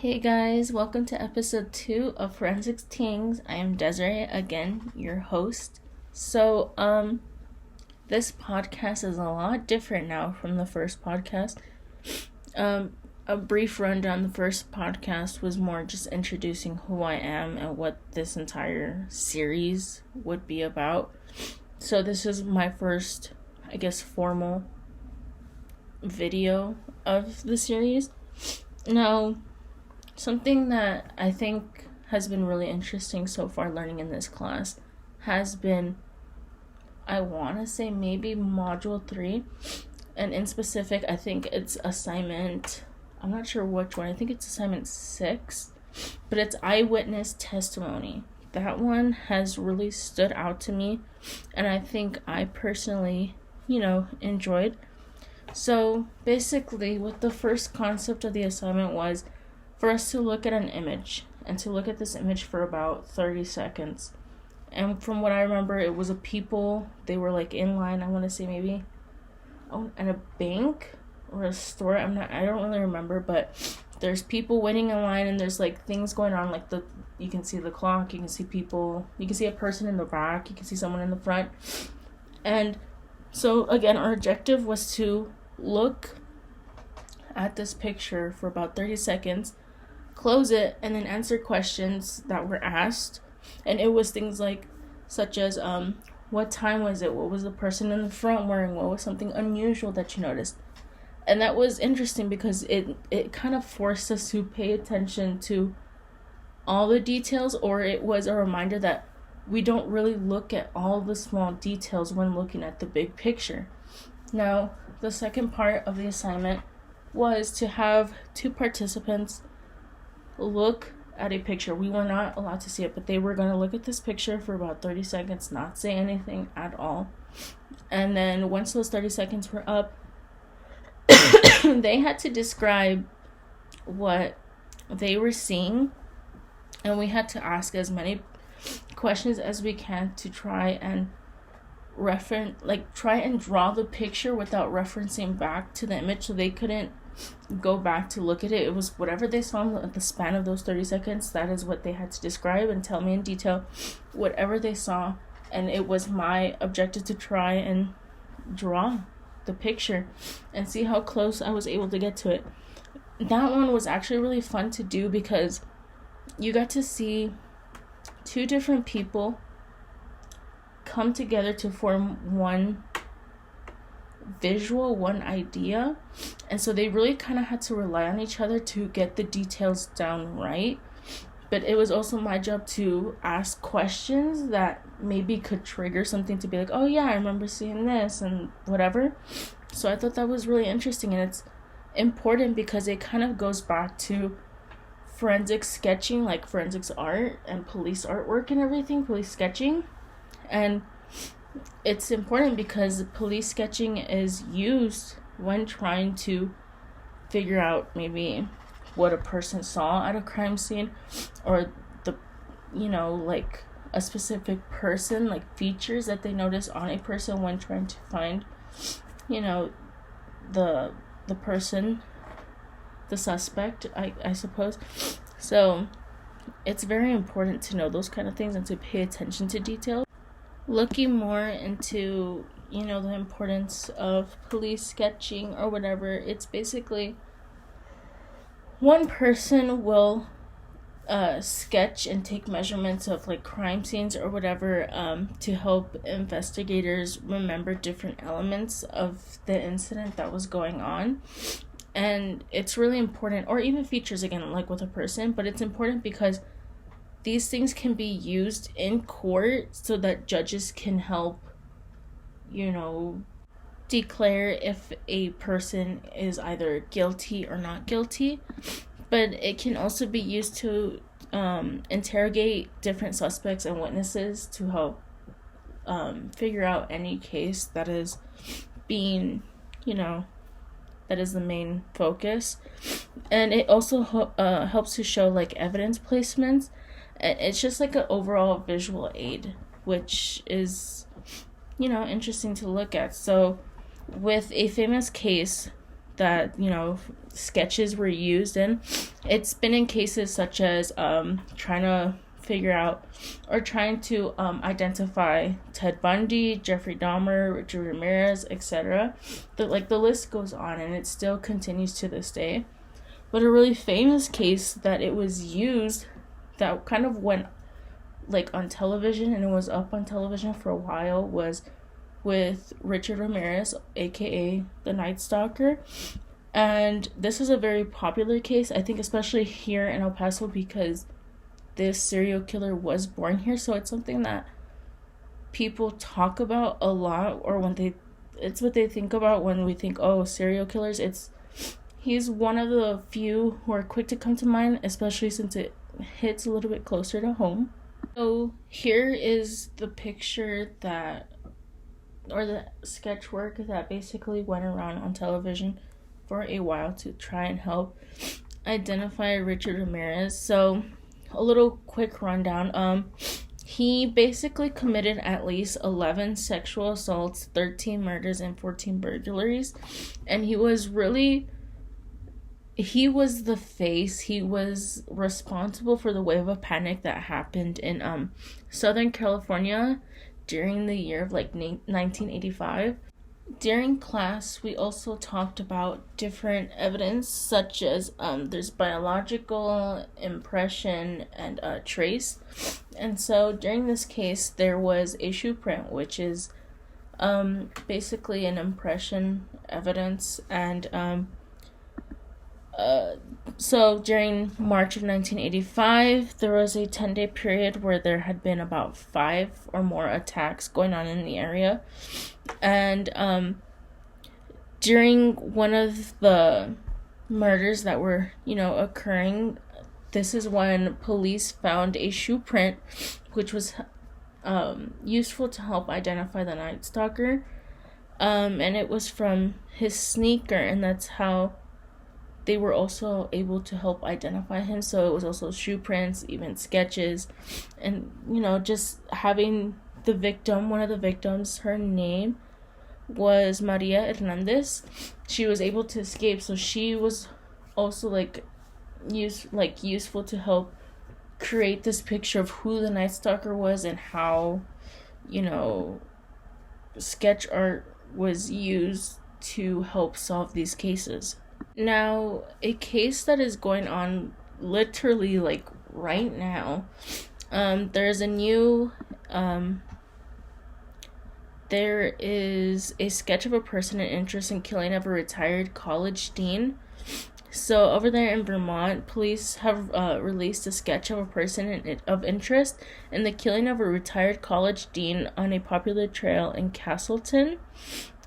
Hey guys, welcome to episode 2 of Forensics Tings. I am Desiree, again, your host. So, this podcast is a lot different now from the first podcast. A brief rundown. The first podcast was more just introducing who I am and what this entire series would be about. So this is my first, formal video of the series. Now, something that I think has been really interesting so far learning in this class has been, I want to say maybe module 3, and in specific, I think it's assignment, I'm not sure which one, I think it's assignment 6, but it's eyewitness testimony. That one has really stood out to me, and I think I personally, enjoyed. So basically, what the first concept of the assignment was for us to look at an image, and to look at this image for about 30 seconds. And from what I remember, it was people, they were like in line, I want to say maybe at a bank or a store. I don't really remember, but there's people waiting in line, and there's like things going on, like you can see the clock, you can see people, you can see a person in the back, you can see someone in the front. And so again, our objective was to look at this picture for about 30 seconds, close it, and then answer questions that were asked. And it was things such as what time was it, what was the person in the front wearing, what was something unusual that you noticed. And that was interesting because it kind of forced us to pay attention to all the details, or it was a reminder that we don't really look at all the small details when looking at the big picture. Now, the second part of the assignment was to have 2 participants look at a picture. We were not allowed to see it, but they were going to look at this picture for about 30 seconds, not say anything at all. And then once those 30 seconds were up, they had to describe what they were seeing, and we had to ask as many questions as we can to try and draw the picture without referencing back to the image, so they couldn't go back to look at it. It was whatever they saw in the span of those 30 seconds, that is what they had to describe and tell me in detail whatever they saw. And it was my objective to try and draw the picture and see how close I was able to get to it. That one was actually really fun to do because you got to see 2 different people come together to form one visual, one idea, and so they really kind of had to rely on each other to get the details down right. But it was also my job to ask questions that maybe could trigger something to be like, oh yeah, I remember seeing this and whatever. So I thought that was really interesting, and it's important because it kind of goes back to forensic sketching, like forensics art and police artwork and everything, police sketching. And it's important because police sketching is used when trying to figure out maybe what a person saw at a crime scene, or a specific person, like features that they notice on a person when trying to find, the person, the suspect, I suppose. So it's very important to know those kind of things and to pay attention to details. Looking more into, the importance of police sketching or whatever, it's basically one person will sketch and take measurements of crime scenes or whatever to help investigators remember different elements of the incident that was going on. And it's really important, or even features, again, like with a person, but it's important because these things can be used in court so that judges can help, declare if a person is either guilty or not guilty. But it can also be used to interrogate different suspects and witnesses to help figure out any case that is being, that is the main focus. And it also helps to show evidence placements. It's just an overall visual aid, which is, interesting to look at. So with a famous case that, sketches were used in. It's been in cases such as trying to figure out or trying to identify Ted Bundy, Jeffrey Dahmer, Richard Ramirez, etc. The list goes on, and it still continues to this day. But a really famous case that it was used, that kind of went on television, and it was up on television for a while, was with Richard Ramirez, aka the Night Stalker. And this is a very popular case, I think, especially here in El Paso, because this serial killer was born here. So it's something that people talk about a lot, or it's what they think about when we think, oh, serial killers. He's one of the few who are quick to come to mind, especially since it hits a little bit closer to home. So here is the picture or the sketch work that basically went around on television for a while to try and help identify Richard Ramirez. So a little quick rundown. He basically committed at least 11 sexual assaults, 13 murders, and 14 burglaries. And he was the face. He was responsible for the wave of panic that happened in Southern California during the year of 1985. During class, we also talked about different evidence, such as there's biological, impression, and trace. And so during this case, there was a shoe print, which is basically an impression evidence. And so during March of 1985, there was a 10-day period where there had been about 5 or more attacks going on in the area. And during one of the murders that were, occurring, this is when police found a shoe print, which was useful to help identify the Night Stalker. And it was from his sneaker, and that's how they were also able to help identify him. So it was also shoe prints, even sketches, and just having the victim, one of the victims, her name was Maria Hernandez. She was able to escape, so she was also useful to help create this picture of who the Night Stalker was and how sketch art was used to help solve these cases. Now, a case that is going on literally right now, there's a new there is a sketch of a person in interest in killing of a retired college dean. So over there in Vermont, police have released a sketch of a person of interest in the killing of a retired college dean on a popular trail in Castleton.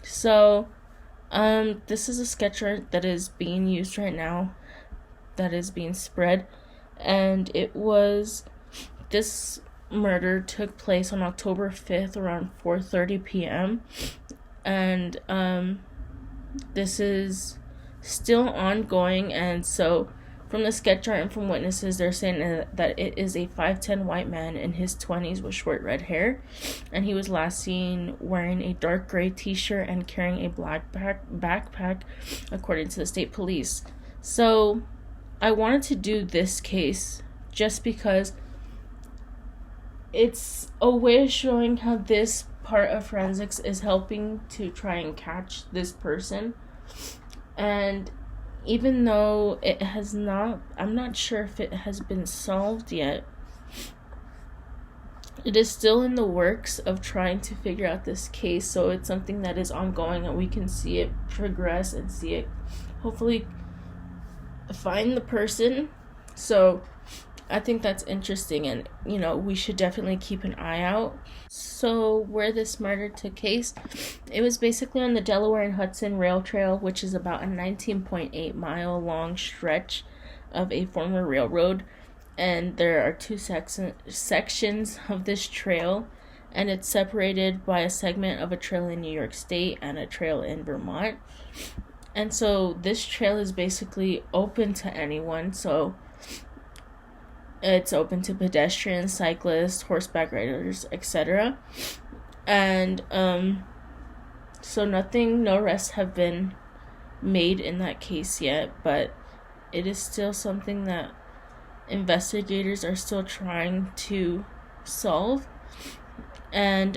So this is a sketch art that is being used right now, that is being spread, and this murder took place on October 5th around 4:30 p.m. and this is still ongoing. And so from the sketch art and from witnesses, they're saying that it is a 5'10" white man in his 20s with short red hair, and he was last seen wearing a dark gray t-shirt and carrying a black backpack, according to the state police. So I wanted to do this case just because it's a way of showing how this part of forensics is helping to try and catch this person. And even though I'm not sure if it has been solved yet, it is still in the works of trying to figure out this case. So it's something that is ongoing, and we can see it progress and see it hopefully find the person. So I think that's interesting, and we should definitely keep an eye out. So where this murder took place, it was basically on the Delaware and Hudson Rail Trail, which is about a 19.8 mile long stretch of a former railroad, and there are 2 sections of this trail, and it's separated by a segment of a trail in New York State and a trail in Vermont. And so this trail is basically open to anyone. So it's open to pedestrians, cyclists, horseback riders, etc. And so no arrests have been made in that case yet, but it is still something that investigators are still trying to solve. And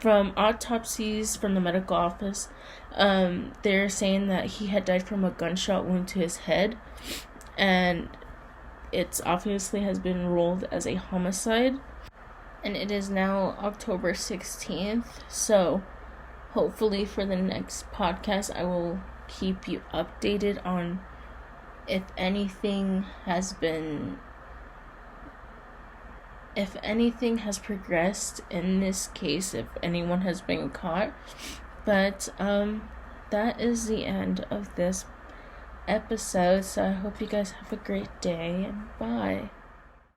from autopsies from the medical office, they're saying that he had died from a gunshot wound to his head, and it's obviously has been ruled as a homicide. And it is now October 16th, so hopefully for the next podcast I will keep you updated on if anything has progressed in this case, if anyone has been caught. But that is the end of this episode, so I hope you guys have a great day, and bye.